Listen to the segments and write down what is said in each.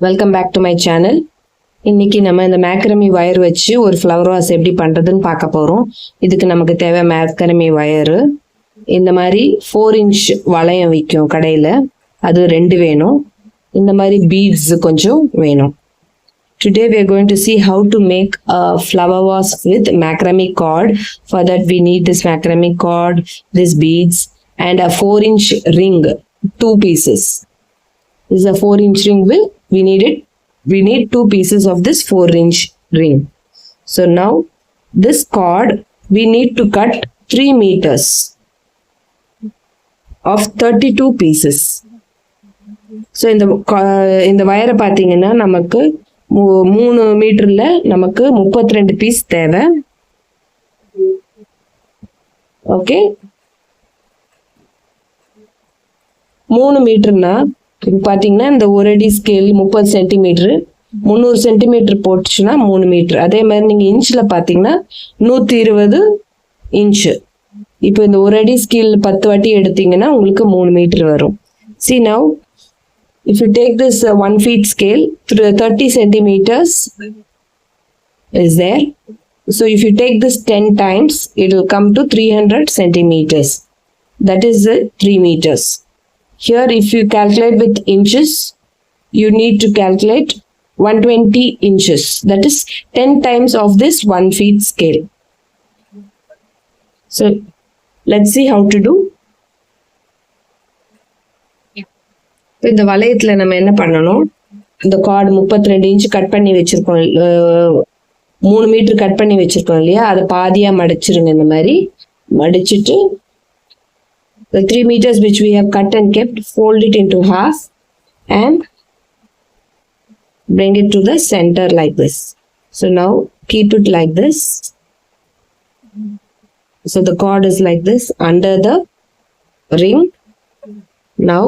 Welcome back to my channel. இன்னைக்கு நம்ம இந்த மேக்ரமி வயர் வச்சு ஒரு ஃப்ளவர் வாஸ் எப்படி பண்ணுறதுன்னு பார்க்க போகிறோம். இதுக்கு நமக்கு தேவை மேக்ரமி வயரு. இந்த மாதிரி 4 இன்ச் வளையம் விற்கும் கடையில், அது 2 வேணும். இந்த மாதிரி பீட்ஸ் கொஞ்சம் வேணும். Today we are going to see how to make a flower vase with macrame cord. For that we need this macrame cord, this beads and a 4 inch ring, 2 pieces. This is a 4 inch ring. We need 2 pieces of this 4 inch ring. So now this cord we need to cut 3 meters of 32 pieces. So இந்த வயரை பார்த்தீங்கன்னா நமக்கு 3 மீட்டர்ல நமக்கு 32 piece தேவை. Okay, 3 மீட்டர்னா பார்த்தீங்கன்னா இந்த ஒரு அடி ஸ்கேல் 30 சென்டிமீட்டர், 300 சென்டிமீட்டர் போட்டுச்சுன்னா 3 மீட்டர். அதே மாதிரி நீங்கள் இன்ச்சில் பார்த்தீங்கன்னா 120 இன்ச்சு. இப்போ இந்த ஒரு அடி ஸ்கேல் 10 வாட்டி எடுத்தீங்கன்னா உங்களுக்கு 3 மீட்டர் வரும். See now, if you take this 1 feet scale, 30 centimeters is there. So if you take this 10 times, it will come to 300 centimeters. That is 3 meters. Here if you calculate with inches, you need to calculate 120 inches. That is 10 times of this 1 feet scale. So let's see how to do. இந்த வளையத்துல நம்ம என்ன பண்ணணும், இந்த card 32 inch cut பண்ணி வச்சிருக்கோம், 3 metre cut பண்ணி வச்சிருக்கோம் இல்லையா, அதை பாதியா மடிச்சிருங்க. இந்த மாதிரி மடிச்சிட்டு the 3 meters which we have cut and kept, fold it into half and bring it to the center like this. So now keep it like this. So the cord is like this under the ring. Now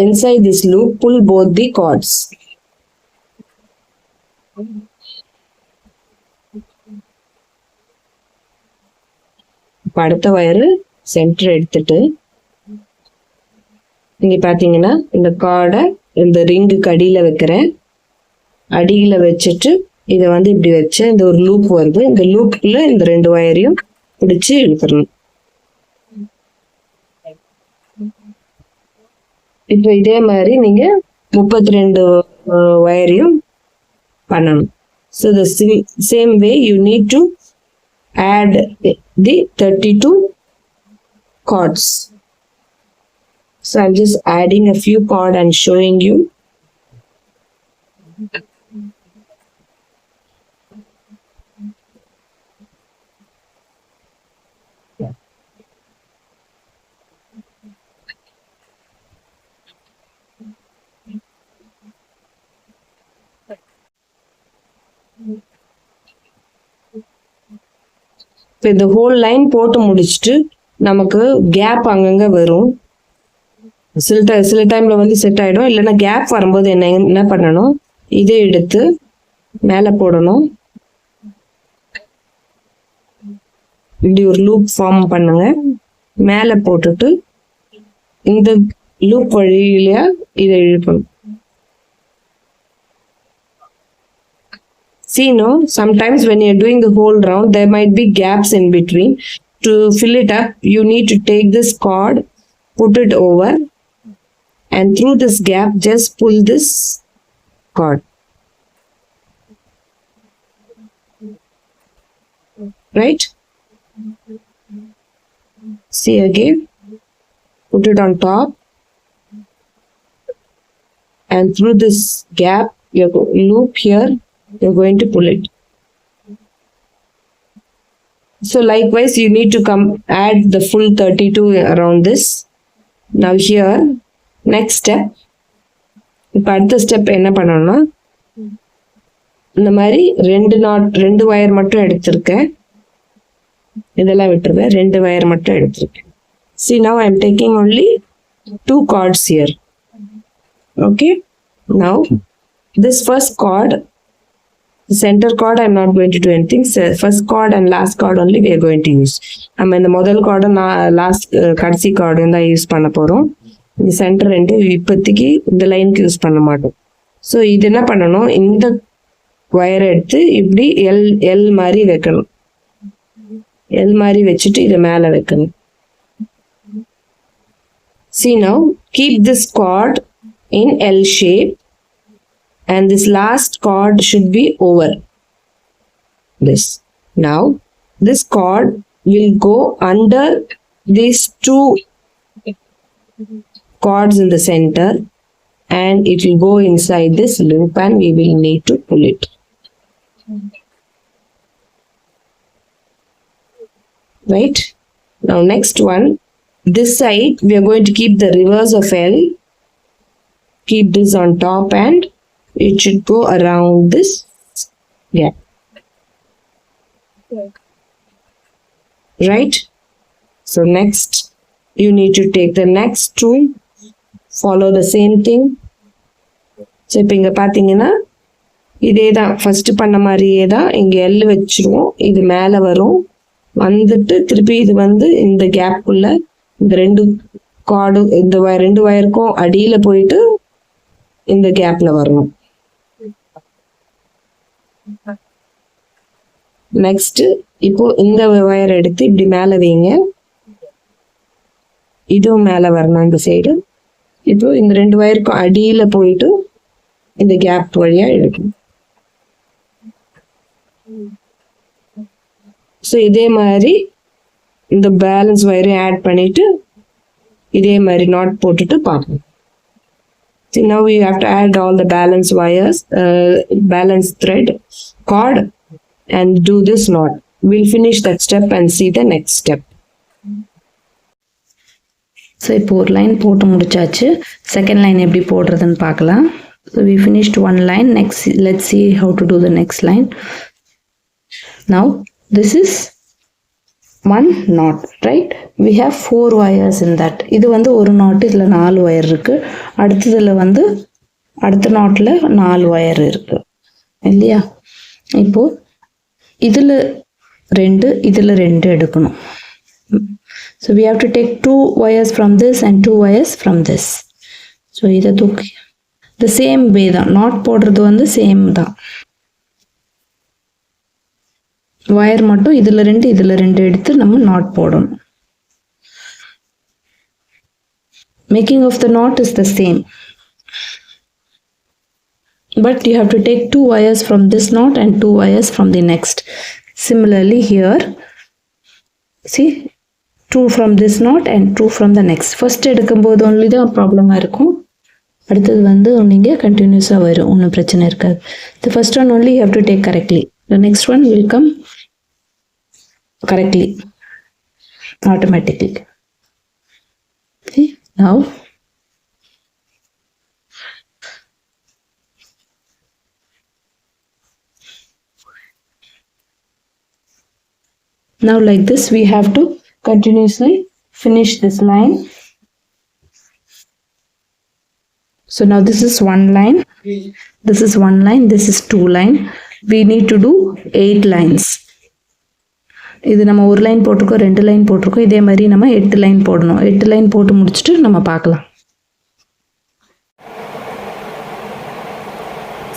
inside this loop, pull both the cords. அடுத்த wire centre எடுத்துட்டு இங்க பாத்தீங்கன்னா இந்த கார்டை இந்த ரிங்குக்கு அடியில வைக்கிறேன். அடியில வச்சுட்டு இதை இப்படி வச்சு இந்த ஒரு லூப் வருது, இந்த லூப்புக்குள்ள இந்த 2 வயரையும் பிடிச்சு இழுத்துடணும். இப்போ இதே மாதிரி நீங்க 32 வயரையும் பண்ணணும். So the same way you need to add the 32 cords. So I'm just adding a few cords and showing you. இப்போ இந்த ஹோல் லைன் போட்டு முடிச்சுட்டு நமக்கு கேப் அங்கங்க வரும். சில டைம்ல செட் ஆயிடும், இல்லைன்னா கேப் வரும்போது என்ன பண்ணணும், இதை எடுத்து மேலே போடணும். இப்படி ஒரு லூப் ஃபார்ம் பண்ணுங்க, மேலே போட்டுட்டு இந்த லூப் வழியில இதை இழுக்கணும். See, no, sometimes when you're doing the whole round, there might be gaps in between. To fill it up, you need to take this cord, put it over, and through this gap, just pull this cord. Right? See again, put it on top, and through this gap, you loop here, you're going to pull it. So likewise you need to come add the full 32 around this. Now here next step, இப்போ அடுத்த step என்ன பண்ணணும்னா, இந்த மாதிரி 2 wire மட்டும் எடுத்திருக்கேன், இதெல்லாம் விட்டுருவேன், 2 வயர் மட்டும் எடுத்திருக்கேன். See, now I am taking only 2 cords here. Okay, now this first cord, the center cord, I'm not going to do anything. So first cord and last cord only we are going to use. நம்ம இந்த முதல் கார்டும் last கடைசி கார்டும் தான் use பண்ண போறோம். இந்த சென்டர் ரெண்டு இப்போதைக்கு இந்த லைனுக்கு யூஸ் பண்ண மாட்டோம். ஸோ இது என்ன பண்ணணும், இந்த ஒயரை எடுத்து இப்படி எல் மாதிரி வைக்கணும். எல் மாதிரி வச்சுட்டு இதை மேலே வைக்கணும். See now, keep this cord in L shape and this last cord should be over this. Now this cord will go under these two cords in the center and it will go inside this loop and we will need to pull it. Right? Now next one, this side we are going to keep the reverse of L. Keep this on top and it should go around this gap. Right? So next you need to take the next two, follow the same thing. So இப்போ இங்கே பார்த்தீங்கன்னா இதே தான் first பண்ண மாதிரியே தான். இங்கே L வச்சுருவோம், இது மேலே வரும், வந்துட்டு திருப்பி இது வந்து இந்த கேப்புக்குள்ள இந்த ரெண்டு கார்டு இந்த ரெண்டு வயருக்கும் அடியில் போயிட்டு இந்த கேப்ல வரணும். நெக்ஸ்ட் இப்போ இந்த வயர் எடுத்து இப்படி மேலே வைங்க, இதுவும் மேலே வரணும் இந்த சைடு. இப்போ இந்த ரெண்டு வயருக்கும் அடியில் போயிட்டு இந்த கேப் வழியா எடுக்கணும். ஸோ இதே மாதிரி இந்த பேலன்ஸ் வயரையும் ஆட் பண்ணிட்டு இதே மாதிரி நாட் போட்டுட்டு பார்க்கணும். See, now we have to add all the balance wires, balance thread, cord and do this knot. We'll finish that step and see the next step. So இப்போ ஒரு லைன் போட்டு முடிச்சாச்சு. Second line எப்படி போடுறதுன்னு பார்க்கலாம். So we finished one line. Next let's see how to do the next line. Now this is one knot, right? We have 4 wires in that. இது வந்து ஒரு knot, இதில் 4 wire இருக்கு. அடுத்ததில் வந்து அடுத்த knotல 4 wire இருக்கு இல்லையா? இப்போ இதில் 2 இதில் 2 எடுக்கணும். So we have to take 2 wires from this and 2 wires from this. So இதை தூக்கி the same way தான் knot போடுறது வந்து சேம் தான். வயர் மட்டும் இதில் 2 இதில் 2 எடுத்து நம்ம knot போடணும். Making of the knot is the same, but you have to take 2 wires from this knot and 2 wires from the next. Similarly here, see, 2 from this knot and 2 from the next. First எடுக்கும்போது only தான் ப்ராப்ளமாக இருக்கும், அடுத்தது வந்து நீங்கள் கண்டினியூஸாக வரும், ஒன்றும் பிரச்சனை இருக்காது. The first one only you have to take correctly. The next one will come correctly, automatically. See, now like this we have to continuously finish this line. So now this is one line, this is one line, this is 2 line. We need to do 8 lines. இது நம்ம ஒரு line போட்டிருக்கோம், 2 line போட்டிருக்கோம், இதே மாதிரி நம்ம 8 line போடணும். 8 line போட்டு முடிச்சுட்டு நம்ம பார்க்கலாம்.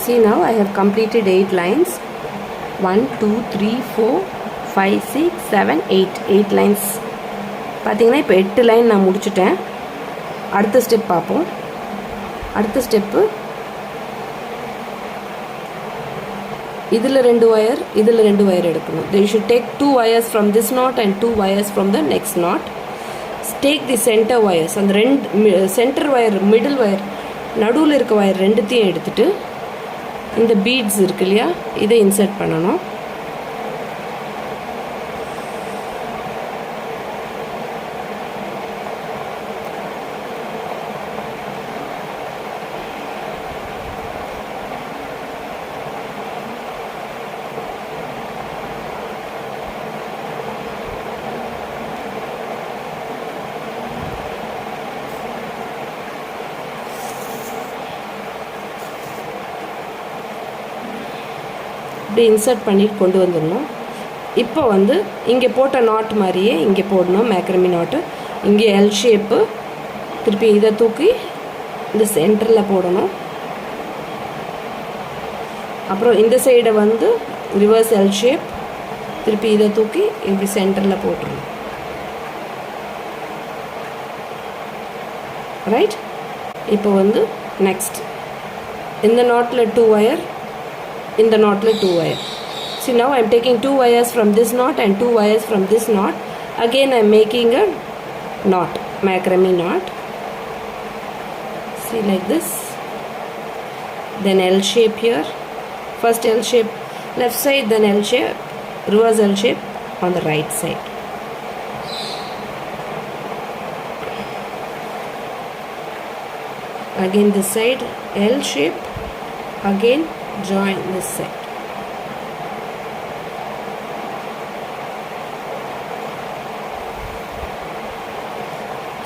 See, now I have completed 8 lines. 1 2 3 4 5 6 7 8 lines. பார்த்தீங்கன்னா இப்போ 8 லைன் நான் முடிச்சுட்டேன். அடுத்த ஸ்டெப் பார்ப்போம். அடுத்த ஸ்டெப்பு இதில் 2 wire இதில் 2 wire எடுக்கணும். They should take 2 wires from this knot and 2 wires from the next knot. Take the center wires, அந்த center wire, middle wire, நடுவில் இருக்க wire ரெண்டுத்தையும் எடுத்துட்டு இந்த beads இருக்கு இல்லையா, இதை இன்சர்ட் பண்ணணும். இப்படி இன்சர்ட் பண்ணிட்டு கொண்டு வந்துடணும். இப்போ வந்து இங்கே போட்ட நாட் மாதிரியே இங்கே போடணும், மேக்ரமி நாட்டு. இங்கே எல் ஷேப்பு, திருப்பி இதை தூக்கி இந்த சென்டரில் போடணும். அப்புறம் இந்த சைடை வந்து ரிவர்ஸ் எல் ஷேப், திருப்பி இதை தூக்கி இப்படி சென்டரில் போட்டுருணும். ரைட். இப்போ வந்து நெக்ஸ்ட் இந்த நாட்டில் 2 wire, இந்த நாட்டில் 2 wire. See, now I am taking 2 wires from this knot and 2 wires from this knot. Again I am making a knot, macrame knot. See, like this. Then L shape here. First L shape left side, then L shape, reverse L shape on the right side. Again this side L shape, again join this side.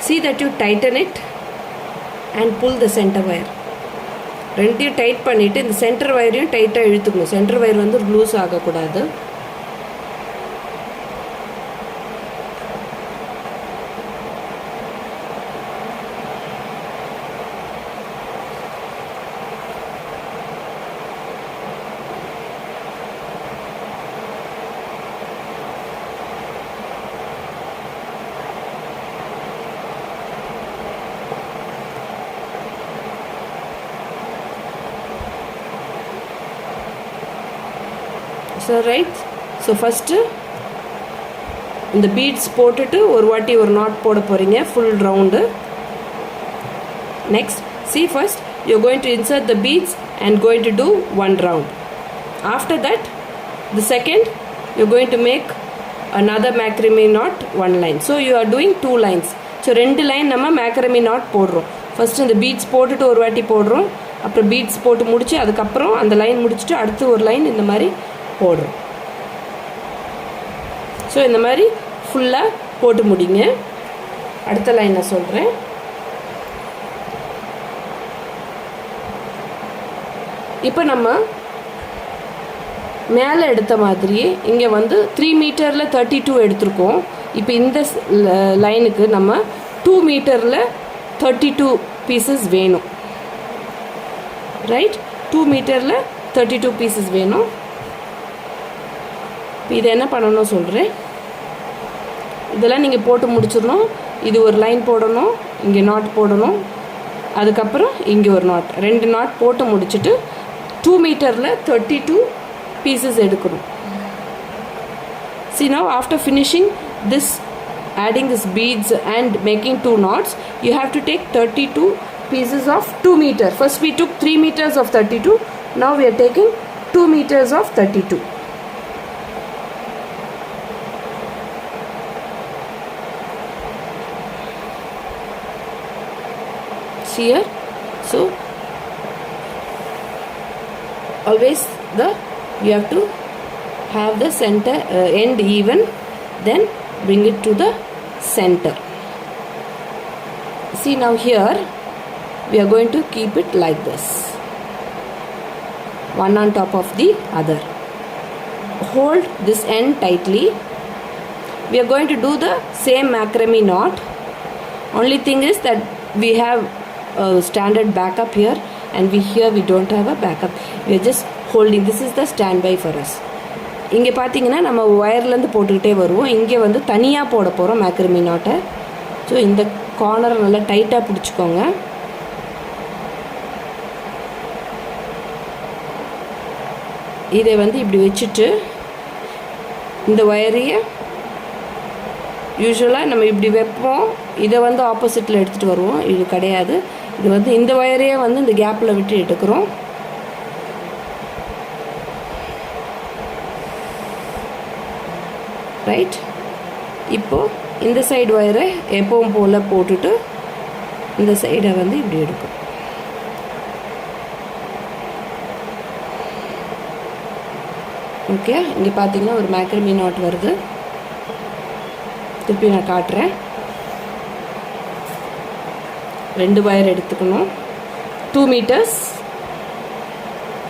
See that you tighten it and pull the center wire. ரெண்டையும் tight பண்ணிவிட்டு இந்த centre வயரையும் டைட்டாக இழுத்துக்கணும். Centre wire வந்து loose ஆகக்கூடாது. So right, so first இந்த beads போட்டுட்டு ஒரு வாட்டி ஒரு knot போட போறீங்க full round. Next, see, first you're going to insert the beads and going to do one round. After that, the second you're going to make another macrame knot, one line. So you are doing 2 lines. So 2 line நம்ம macrame knot போடுறோம். First இந்த beads போட்டுட்டு ஒரு வாட்டி போடுறோம், அப்புறம் beads போட்டு முடிச்சு அதுக்கப்புறம் அந்த லைன் முடிச்சுட்டு அடுத்து ஒரு லைன் இந்த மாதிரி போடுறோம். ஸோ இந்த மாதிரி ஃபுல்லாக போட்டு முடிங்க. அடுத்த லைன் நான் சொல்கிறேன். இப்போ நம்ம மேலே எடுத்த மாதிரியே இங்கே வந்து 3 மீட்டரில் 32 எடுத்திருக்கோம். இப்போ இந்த லைனுக்கு நம்ம 2 மீட்டரில் 32 பீசஸ் வேணும். ரைட், 2 மீட்டரில் 32 பீசஸ் வேணும். இப்போ இதை என்ன பண்ணணும் சொல்கிறேன். இதெல்லாம் நீங்கள் போட்டு முடிச்சிடணும். இது ஒரு லைன் போடணும், இங்கே நாட் போடணும், அதுக்கப்புறம் இங்கே ஒரு நாட், 2 நாட் போட்டு முடிச்சுட்டு 2 மீட்டரில் 32 பீசஸ் எடுக்கணும். See, now after finishing this, adding this beads and making 2 knots, you have to take 32 pieces of 2 meter. First we took 3 meters of 32. Now we are taking 2 meters of 32. Here, so always you have to have the center end even, then bring it to the center. See, now here we are going to keep it like this, one on top of the other. Hold this end tightly. We are going to do the same macrame knot. Only thing is that we have a standard backup here, and here we don't have a backup. We are just holding. This is the standby for us. இங்கே பார்த்தீங்கன்னா நம்ம ஒயர்லேருந்து போட்டுக்கிட்டே வருவோம். இங்கே வந்து தனியாக போட போகிறோம் மேக்ரமி நாட்டை. ஸோ இந்த கார்னர் நல்லா டைட்டாக பிடிச்சிக்கோங்க. இதை வந்து இப்படி வச்சுட்டு இந்த ஒயரையை யூஸ்வலாக நம்ம இப்படி வைப்போம், இதை வந்து ஆப்போசிட்டில் எடுத்துகிட்டு வருவோம். இது கிடையாது. இது வந்து இந்த ஒயரையே வந்து இந்த கேப்பில் விட்டு எடுக்கிறோம். ரைட், இப்போது இந்த சைடு ஒயரை எப்பவும் போல் போட்டுட்டு இந்த சைடை வந்து இப்படி எடுக்கும். ஓகே, இங்கே பார்த்தீங்கன்னா ஒரு மேக்ரமி நாட் வருது. திருப்பி நான் காட்டுறேன். 2 wire எடுத்துக்கணும். 2 meters.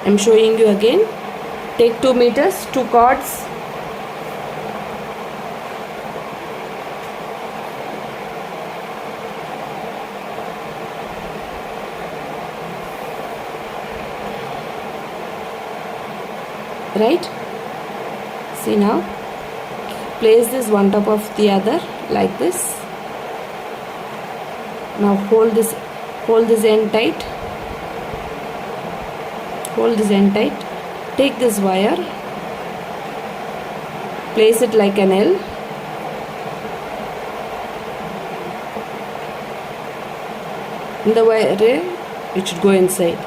I am showing you again. Take 2 meters, 2 cords. right? See now, place this one top of the other like this. Now hold this end tight. Hold this end tight. Take this wire, place it like an L. The wire, it should go inside.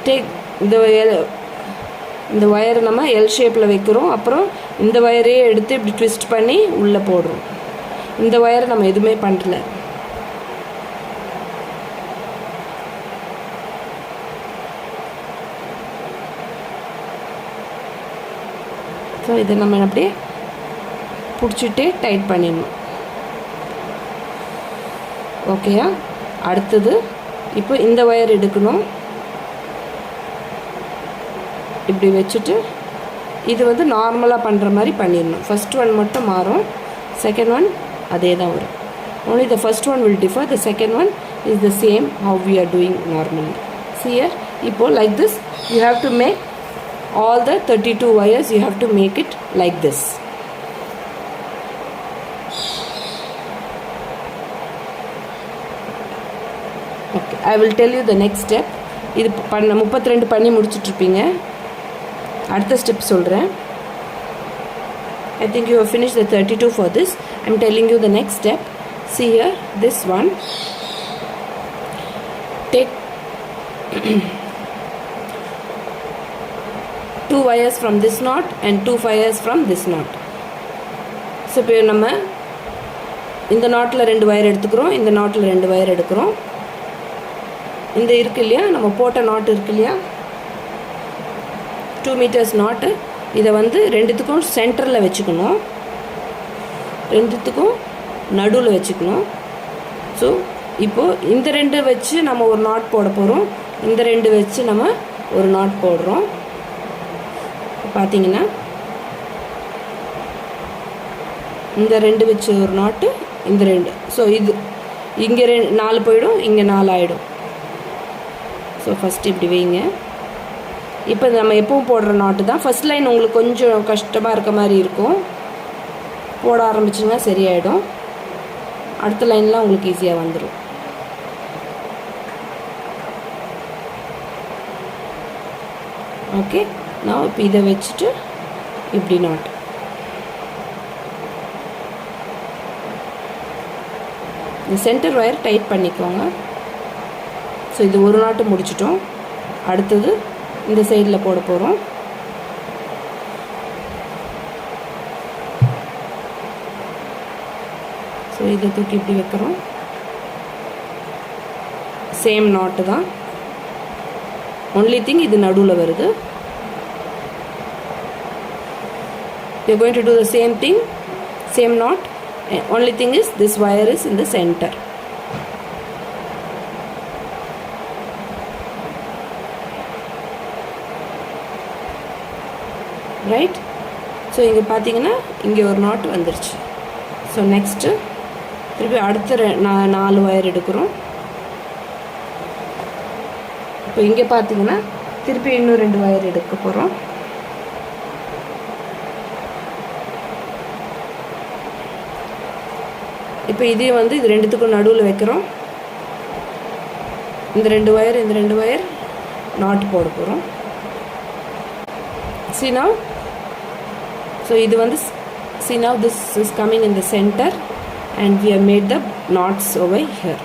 Take the wire நம்ம L ஷேப்பில் வைக்கிறோம். அப்புறம் இந்த வயரே எடுத்து இப்படி twist பண்ணி உள்ளே போடுறோம். இந்த வயரை நம்ம எதுவுமே பண்ணல. ஸோ இதை நம்ம அப்படியே பிடிச்சிட்டு டைட் பண்ணிடணும். ஓகேயா? அடுத்தது இப்போ இந்த வயர் எடுக்கணும். இப்படி வச்சுட்டு இது வந்து நார்மலாக பண்ணுற மாதிரி பண்ணிடணும். ஃபஸ்ட் ஒன் மட்டும் மாறும், செகண்ட் ஒன் அதே தான் வரும். only the first one will differ, the second one is the same how we are doing normally. See here, இப்போ like this you have to make all the 32 wires, you have to make it like this. Okay, I will tell you the next step. இது பண்ண 32 பண்ணி முடிச்சிட்ருப்பீங்க. அடுத்த step சொல்கிறேன். I think you have finished the 32 for this. I am telling you the next step. See here, this one. Take 2 wires from this knot and 2 wires from this knot. So இப்போ நம்ம இந்த நாட்டில் 2 wire எடுத்துக்கிறோம், இந்த நாட்டில் 2 wire எடுக்கிறோம். இந்த இருக்கு இல்லையா, நம்ம போட்ட நாட் இருக்கு இல்லையா, 2 meters நாட்டு, இதை வந்து ரெண்டுத்துக்கும் சென்டரில் வச்சுக்கணும், ரெண்டுத்துக்கும் நடுவில் வச்சுக்கணும். ஸோ இப்போது இந்த 2 வச்சு நம்ம ஒரு நாட் போட போகிறோம், இந்த 2 வச்சு நம்ம ஒரு நாட் போடுறோம். பார்த்தீங்கன்னா இந்த 2 வச்சு ஒரு நாட்டு, இந்த 2. ஸோ இது இங்கே 4 போயிடும், இங்கே 4 ஆகிடும். ஸோ ஃபஸ்ட்டு இப்படி வைங்க. இப்போ நம்ம எப்பவும் போடுற நாட்டு தான். ஃபஸ்ட் லைன் உங்களுக்கு கொஞ்சம் கஷ்டமாக இருக்க மாதிரி இருக்கும், போட ஆரம்பிச்சிங்கன்னா சரியாயிடும். அடுத்த லைன்லாம் உங்களுக்கு ஈஸியாக வந்துடும். ஓகே, நான் இப்போ இதை வச்சுட்டு இப்படி நாட். இந்த சென்டர் ஒயர் டைட் பண்ணிக்கோங்க. ஸோ இது ஒரு நாட்டு முடிச்சிட்டோம். அடுத்தது இந்த சைடில் போட போகிறோம். ஸோ இதை தூக்கி இப்படி வைக்கிறோம். சேம் நாட்டு தான், ஒன்லி திங் இது நடுவில் வருது. we are going to do the same thing, same knot, only thing is this wire is in the center. Right? So இங்கே பார்த்தீங்கன்னா இங்கே ஒரு நாட் வந்துருச்சு. ஸோ நெக்ஸ்ட்டு திருப்பி அடுத்த 4 வயர் எடுக்கிறோம். இப்போ இங்கே பார்த்தீங்கன்னா திருப்பி இன்னும் 2 வயர் எடுக்க போகிறோம். இப்போ இதே வந்து இது ரெண்டுத்துக்கும் நடுவில் வைக்கிறோம். இந்த 2 வயர், இந்த 2 வயர் நாட் போட போகிறோம். See now, so இது வந்து see now this is coming in the center and we have made the knots over here.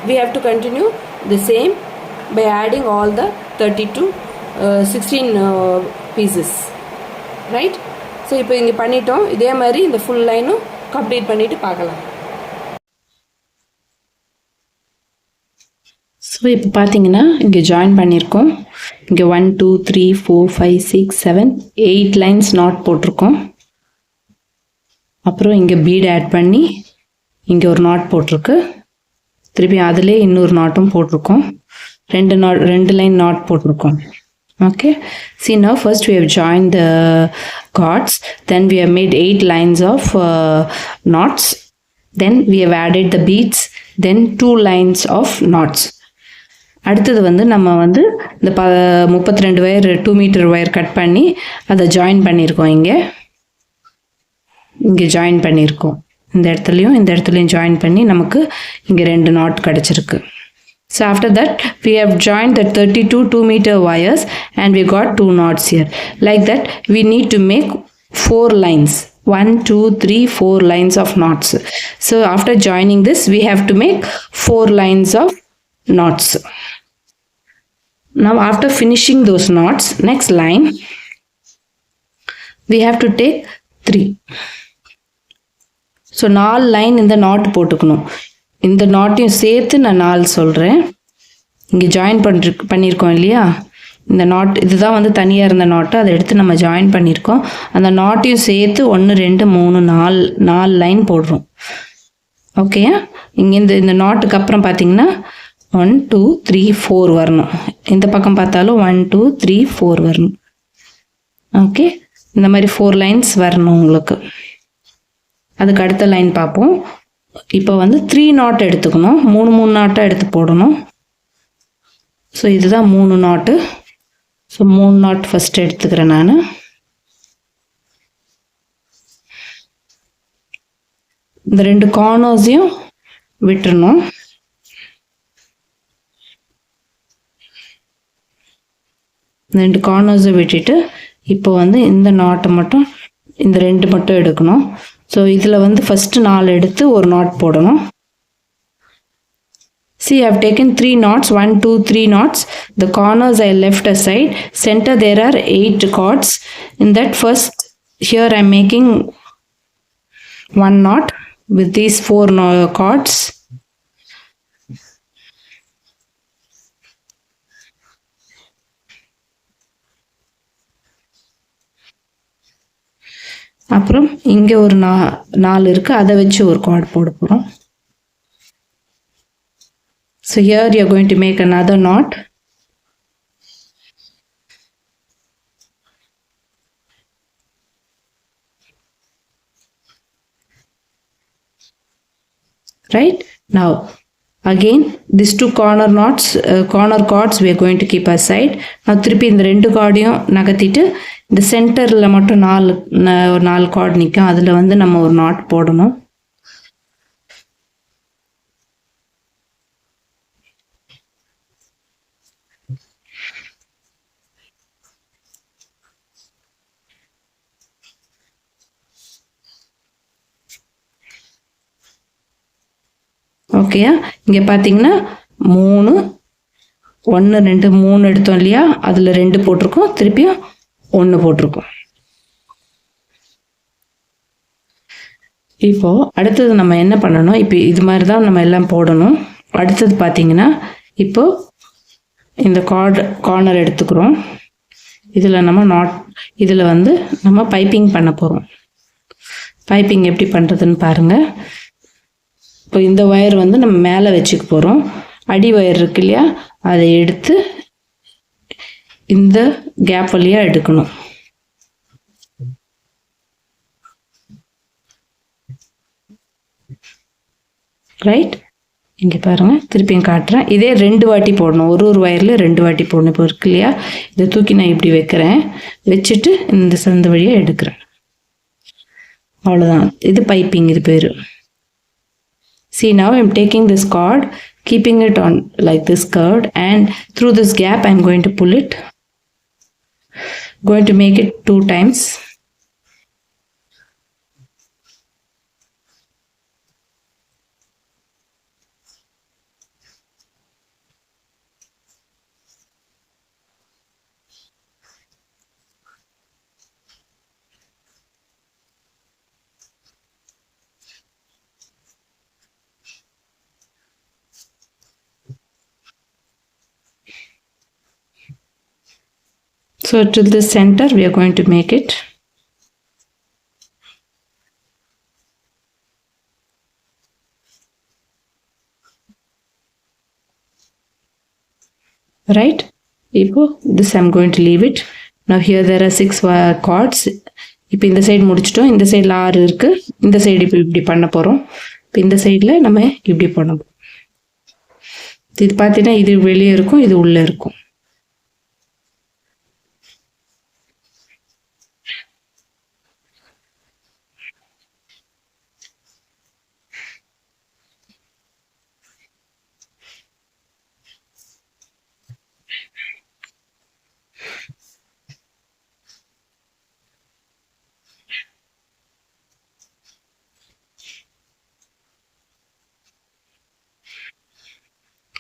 We have to continue the same by adding all the 16 pieces, right? So இப்போ இங்கே பண்ணிட்டோம். இதே மாதிரி இந்த full லைனும் complete பண்ணிட்டு பார்க்கலாம். So இப்போ பார்த்தீங்கன்னா இங்கே ஜாயின் பண்ணியிருக்கோம். இங்கே 1 2 3 4 5 6 7 8 லைன்ஸ் நாட் போட்டிருக்கோம். அப்புறம் இங்கே பீட் ஆட் பண்ணி இங்கே ஒரு நாட் போட்டிருக்கு. திருப்பி அதிலே இன்னொரு நாட்டும் போட்டிருக்கோம். 2 லைன் நாட் போட்டிருக்கோம். Okay, see now first we have joined the cords, then we have made 8 lines of knots, then we have added the beads, then 2 lines of knots. அடுத்தது வந்து நம்ம வந்து இந்த 32 வயர் 2 மீட்டர் ஒயர் கட் பண்ணி அதை join பண்ணியிருக்கோம். இங்கே join பண்ணியிருக்கோம். இந்த இடத்துலையும் ஜாயின் பண்ணி நமக்கு இங்கே 2 நாட் கிடச்சிருக்கு. So after that we have joined the 32 2-meter wires and we got 2 knots here. Like that we need to make 4 lines. 1 2 3 4 lines of knots. So after joining this we have to make 4 lines of knots. Now after finishing those knots, next line we have to take 3. So 4 line இந்த not போட்டுக்கணும். இந்த நாட்டையும் சேர்த்து நான் 4 சொல்கிறேன். இங்கே join பண்ணியிருக்கோம் இல்லையா, இந்த நாட் இதுதான் வந்து தனியாக இருந்த நாட்டு, அதை எடுத்து நம்ம ஜாயின் பண்ணியிருக்கோம். அந்த நாட்டையும் சேர்த்து 1 2 3 4 லைன் போடுறோம். ஓகேயா, இங்கேருந்து இந்த நாட்டுக்கு அப்புறம் பார்த்தீங்கன்னா 1 2 3 4 வரணும். இந்த பக்கம் பார்த்தாலும் 1 2 3 4 வரணும். ஓகே, இந்த மாதிரி 4 லைன்ஸ் வரணும் உங்களுக்கு. அதுக்கு அடுத்த லைன் பார்ப்போம். இப்போ வந்து 3 நாட் எடுத்துக்கணும். 3 நாட்டாக எடுத்து போடணும். ஸோ இதுதான் 3 நாட்டு. ஸோ 3 நாட் ஃபஸ்ட்டு எடுத்துக்கிறேன் நான். இந்த 2 கார்னர்ஸையும் விட்டுறணும். இந்த 2 கார்னர்ஸை விட்டுட்டு இப்போ வந்து இந்த நாட்டை மட்டும், இந்த 2 மட்டும் எடுக்கணும். ஸோ இதில் வந்து ஃபஸ்ட்டு 4 எடுத்து ஒரு நாட் போடணும். See, I have taken 3 knots, 1 2 3 knots. The corners I left aside. Center there are 8 cords. In that first, here I am making 1 knot with these 4 cords. அப்புறம் இங்கே ஒரு 4 இருக்கு, அதை வச்சு ஒரு கார்டு போட போகிறோம். So here you are going to make another knot. Right? Now again these 2 corner knots, corner cords we are going to keep aside. Now திருப்பி இந்த 2 கார்டையும் நகர்த்திட்டு இந்த சென்டரில் மட்டும் 4 கார்டு நிற்கும், அதில் வந்து நம்ம ஒரு நாட் போடணும். ஓகேயா, இங்கே பார்த்தீங்கன்னா 3 1 2 3 எடுத்தோம் இல்லையா, அதில் 2 போட்டிருக்கோம், திருப்பியும் 1 போட்டிருக்கோம். இப்போ அடுத்தது நம்ம என்ன பண்ணணும், இப்போ இது மாதிரி தான் நம்ம எல்லாம் போடணும். அடுத்தது பார்த்தீங்கன்னா இப்போ இந்த கார்னர் எடுத்துக்கிறோம். இதில் நம்ம இதில் வந்து நம்ம பைப்பிங் பண்ண போகிறோம். பைப்பிங் எப்படி பண்ணுறதுன்னு பாருங்கள். இப்போ இந்த ஒயர் வந்து நம்ம மேலே வச்சுக்க போகிறோம். அடி ஒயர் இருக்கு இல்லையா, அதை எடுத்து இந்த கேப் வழியாக எடுக்கணும். ரைட், இங்கே பாருங்கள், திருப்பியும் காட்டுறேன். இதே 2 வாட்டி போடணும். ஒரு ஒயரில் 2 வாட்டி போடணும். இப்போ இருக்கு இல்லையா, இதை தூக்கி நான் இப்படி வைக்கிறேன், வச்சுட்டு இந்த சந்து வழியாக எடுக்கிறேன். அவ்வளோதான், இது பைப்பிங், இது பேர். See, now I am taking this cord, keeping it on like this curved, and through this gap I am going to pull it. Going to make it 2 times. So to the center we are going to make it. Right? இப்போ this I am going to leave it. Now here there are 6 cords. இப்போ இந்த side முடிச்சிட்டோம். இந்த சைடில் 6 இருக்கு. இந்த side இப்போ இப்படி பண்ண போகிறோம். இப்போ இந்த சைடில் நம்ம இப்படி பண்ண போகிறோம். இது பார்த்தீங்கன்னா இது வெளியே இருக்கும், இது உள்ளே இருக்கும்.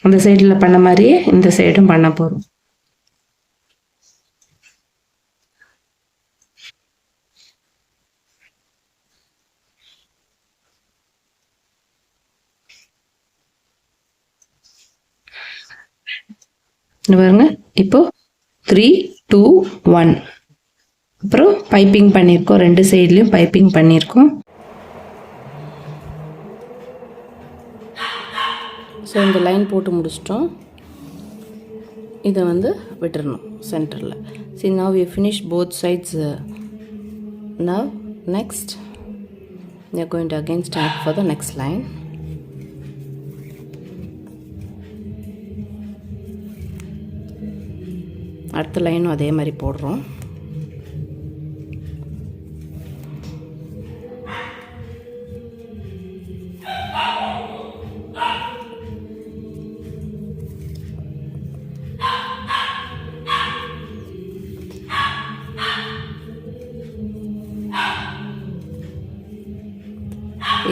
அந்த சைடில் பண்ண மாதிரியே இந்த சைடும் பண்ண போகிறோம். பாருங்க, இப்போ 3 2 1 அப்புறம் பைப்பிங் பண்ணியிருக்கோம். 2 சைட்லேயும் பைப்பிங் பண்ணியிருக்கோம். ஸோ இந்த லைன் போட்டு முடிச்சிட்டோம். இதை வந்து விட்டுறணும் சென்டரில். See, now we finish both sides. Now next we are going to again start for the next line. அடுத்த லைனும் அதே மாதிரி போடுறோம்.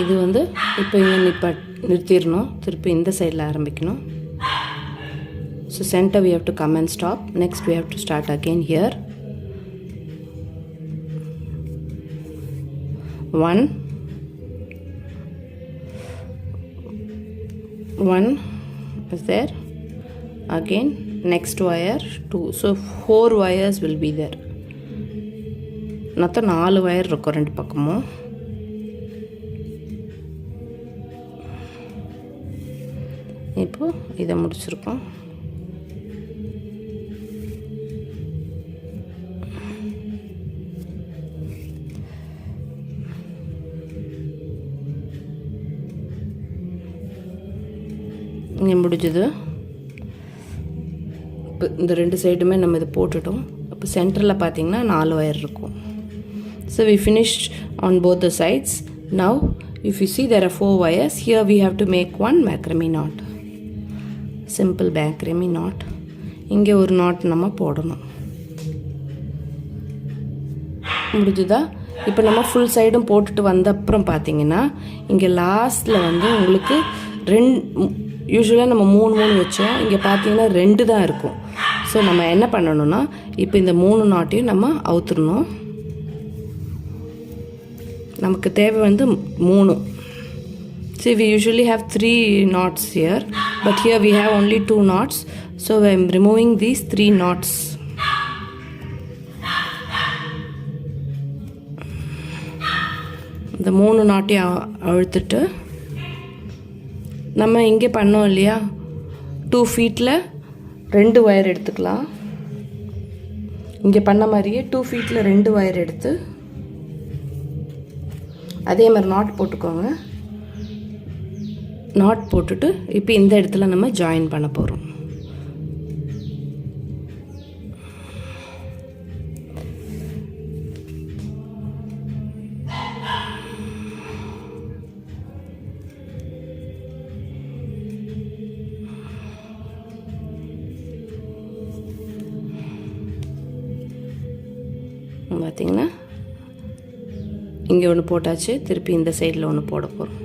இது வந்து இப்போ இங்கே நிறுத்திடணும். திருப்பி இந்த சைடில் ஆரம்பிக்கணும். So center we have to come and stop. Next we have to start again here. 1 is there. Again next wire 2. So 4 wires will be there. மொத்தம் 4 wire இருக்கும் ரெண்டு பக்கமும். இப்போ இதை முடிச்சிருக்கோம். இங்கே முடிஞ்சது. இப்போ இந்த 2 சைடுமே நம்ம இதை போட்டுட்டோம். இப்போ சென்டரில் பார்த்தீங்கன்னா 4 wire இருக்கும். So we finished on both the sides. Now if you see there are 4 wires. Here we have to make one macrame knot. Simple macrame knot. இங்கே ஒரு knot நம்ம போடணும். முடிஞ்சுதா? இப்போ நம்ம ஃபுல் சைடும் போட்டுட்டு வந்த அப்புறம் பார்த்தீங்கன்னா இங்கே லாஸ்ட்டில் வந்து உங்களுக்கு யூஸ்வலாக நம்ம 3 வச்சோம். இங்கே பார்த்தீங்கன்னா 2 தான் இருக்கும். ஸோ நம்ம என்ன பண்ணணும்னா இப்போ இந்த 3 நாட்டையும் நம்ம அவுத்துடணும். நமக்கு தேவை வந்து 3. See, we usually have 3 knots here, but here we have only 2 knots. So I am removing these 3 knots. இந்த 3 நாட்டையும் அழுத்துட்டு நம்ம இங்கே பண்ணோம் இல்லையா, 2 feetல 2 wire எடுத்துக்கலாம். இங்கே பண்ண மாதிரியே 2 feetல 2 wire எடுத்து அதே மாதிரி நாட் போட்டுக்கோங்க. நாட் போட்டுட்டு இப்போ இந்த இடத்துல நம்ம ஜாயின் பண்ண போகிறோம். பார்த்தீங்கன்னா இங்கே ஒன்று போட்டாச்சு. திருப்பி இந்த சைடில் ஒன்று போட போகிறோம்.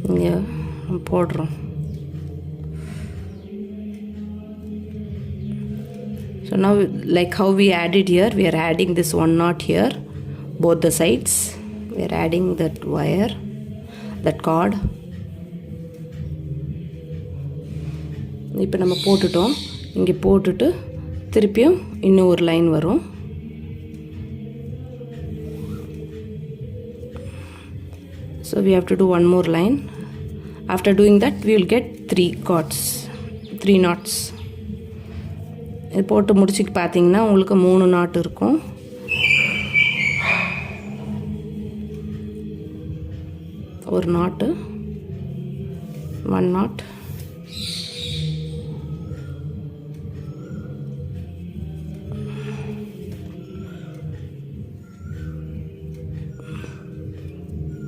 இங்கே போடுறோம். So now like how we added here, we are adding this one knot here, both the sides. We are adding that wire, that cord. இப்போ நம்ம போட்டுட்டோம். இங்கே போட்டுட்டு திருப்பியும் இன்னும் ஒரு லைன் வரும். So we have to do one more line. After doing that we will get 3 knots. இது போட்டு முடிச்சுட்டு பார்த்தீங்கன்னா உங்களுக்கு 3 நாட் இருக்கும். ஒரு நாட்டு, 1 நாட்,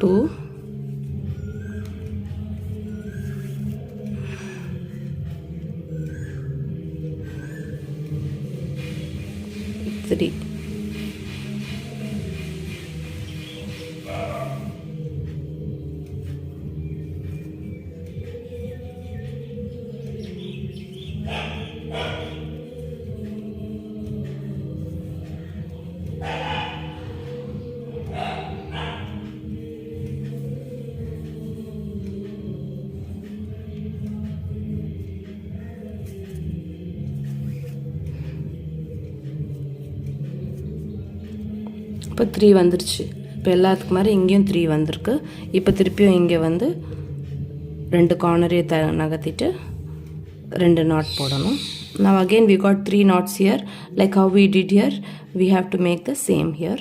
2, 3. இப்போ 3 வந்துருச்சு. இப்போ எல்லாத்துக்கு மாதிரி இங்கேயும் 3 வந்திருக்கு. இப்போ திருப்பியும் இங்கே வந்து 2 கார்னரே நகர்த்திட்டு 2 நாட் போடணும். Now again we got 3 knots here, like how we did here. We have to make the same here.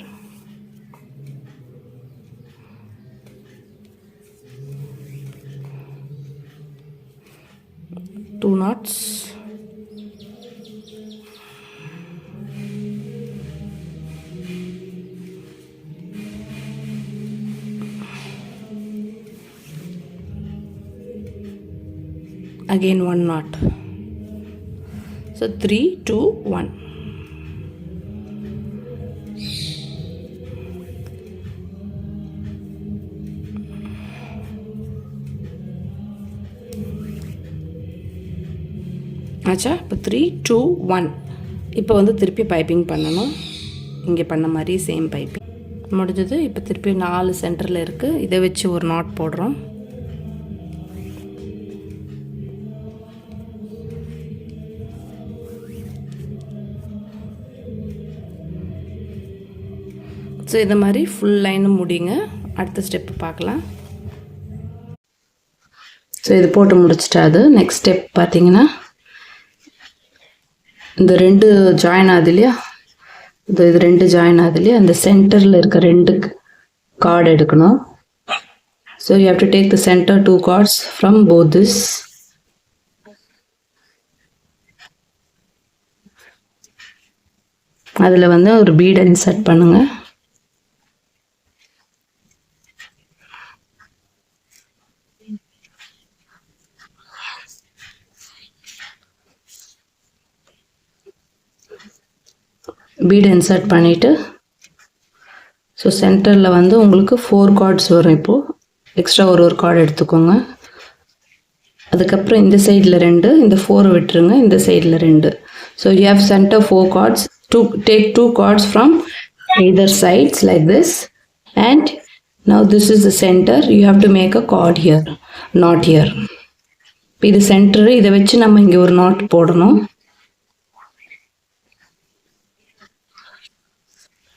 Two knots. Again 1 knot. So 3, 2, 1. ஆச்சா? இப்போ 3, 2, 1. இப்போ வந்து திருப்பி பைப்பிங் பண்ணணும். இங்கே பண்ண மாதிரி சேம் பைப்பிங் முடிஞ்சது. இப்போ திருப்பி 4 சென்டரில் இருக்குது. இதை வச்சு ஒரு நாட் போடுறோம். ஸோ இதை மாதிரி ஃபுல் லைனும் முடிங்க. அடுத்த ஸ்டெப்பு பார்க்கலாம். ஸோ இது போட்டு முடிச்சிட்டா அது நெக்ஸ்ட் ஸ்டெப் பார்த்தீங்கன்னா இந்த 2 ஜாயின் ஆகுது இல்லையா, இது 2 ஜாயின் ஆகுது இல்லையா, அந்த சென்டரில் இருக்க 2 கார்டு எடுக்கணும். So you have to take the centre 2 cards from both this. அதில் வந்து ஒரு பீடை இன்சர்ட் பண்ணுங்கள். பீடை இன்சர்ட் பண்ணிவிட்டு ஸோ சென்டரில் வந்து உங்களுக்கு 4 cards வரும். இப்போது எக்ஸ்ட்ரா ஒரு கார்டு எடுத்துக்கோங்க. அதுக்கப்புறம் இந்த சைடில் 2, இந்த 4 விட்டுருங்க, இந்த சைடில் 2. So you have centre 4 cards. Take 2 cards from either sides like this, and now this is the center. You have to make a cord here, not here. இது சென்டரு, இதை வச்சு நம்ம இங்கே ஒரு நாட் போடணும்.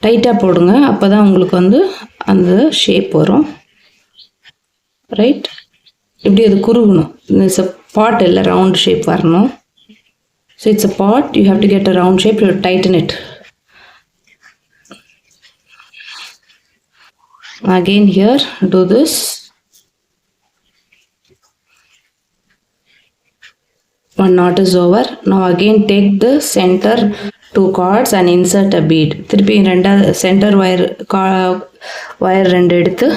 டைட்டாக போடுங்க, அப்போ தான் உங்களுக்கு வந்து அந்த ஷேப் வரும். ரைட், இப்படி அது குறுகணும். இட்ஸ் அ பாட் இல்லை, ரவுண்ட் ஷேப் வரணும். So it's a pot, you have to get a round shape, you tighten it. Again here do this. One knot is over. Now again take the center 2 cards and insert a bead. திருப்பி centre wire 2 எடுத்து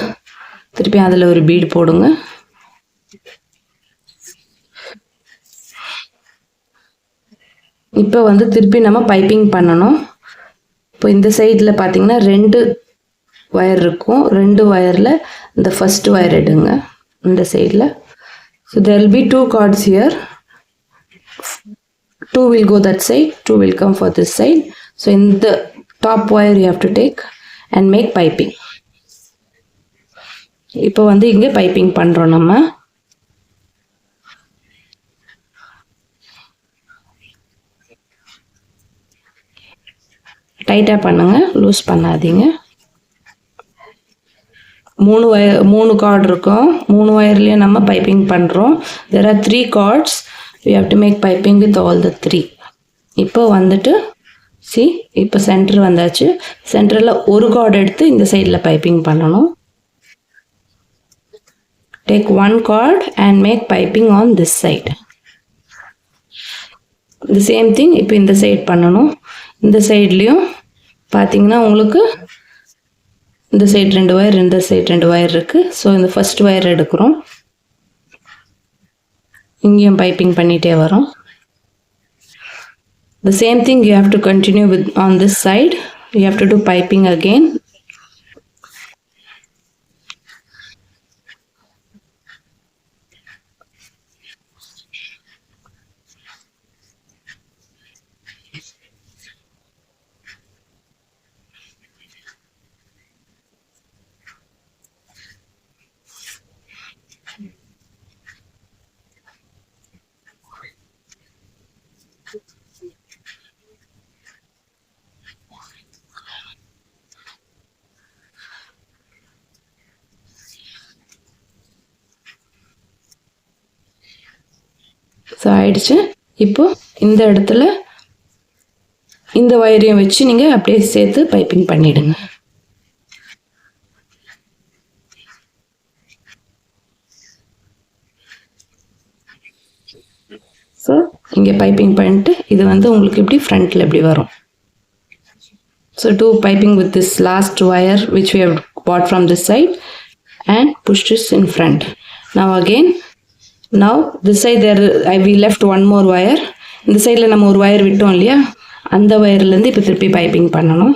திருப்பி அதில் ஒரு beat போடுங்க. இப்போ வந்து திருப்பி நம்ம பைப்பிங் பண்ணணும். இப்போ இந்த சைடில் பார்த்தீங்கன்னா 2 வயர் இருக்கும். 2 வயரில் இந்த ஃபர்ஸ்ட் வயர் எடுங்க இந்த சைடில். So there will be 2 cards here. 2 will go that side, 2 will come for this side. So in the top wire you have to take and make piping. இப்போ வந்து இங்கே பைப்பிங் பண்ணுறோம். நம்ம டைட்டாக பண்ணுங்க, லூஸ் பண்ணாதீங்க. 3 கார்டு இருக்கும். 3 வயர்லேயும் நம்ம பைப்பிங் பண்ணுறோம். There are 3 cards. You have to make piping with all the 3. இப்போ வந்துட்டு இப்போ சென்டர் வந்தாச்சு. சென்டரில் ஒரு கார்டு எடுத்து இந்த சைடில் பைப்பிங் பண்ணணும். Take one cord and make piping on this side. the same thing இப்போ இந்த சைடு பண்ணணும். இந்த சைட்லேயும் பார்த்தீங்கன்னா உங்களுக்கு இந்த சைடு 2 வயர், இந்த சைடு 2 வயர் இருக்குது. ஸோ இந்த ஃபர்ஸ்ட் வயர் எடுக்கிறோம். இங்கேயும் பைப்பிங் பண்ணிகிட்டே வரோம். The same thing you have to continue with on this side. You have to do piping again. So ஆயிடுச்சு. இப்போ இந்த இடத்துல இந்த வயரையும் வச்சு நீங்கள் அப்படியே சேர்த்து பைப்பிங் பண்ணிடுங்க. ஸோ இங்கே பைப்பிங் பண்ணிட்டு இது வந்து உங்களுக்கு இப்படி ஃப்ரண்ட்டில் இப்படி வரும். So do piping with this last wire which we have bought from this side and push this in front. Now this side we left one more wire. இந்த சைடில் நம்ம ஒரு வயர் விட்டோம் இல்லையா, அந்த வயர்லேருந்து இப்போ திருப்பி பைப்பிங் பண்ணணும்.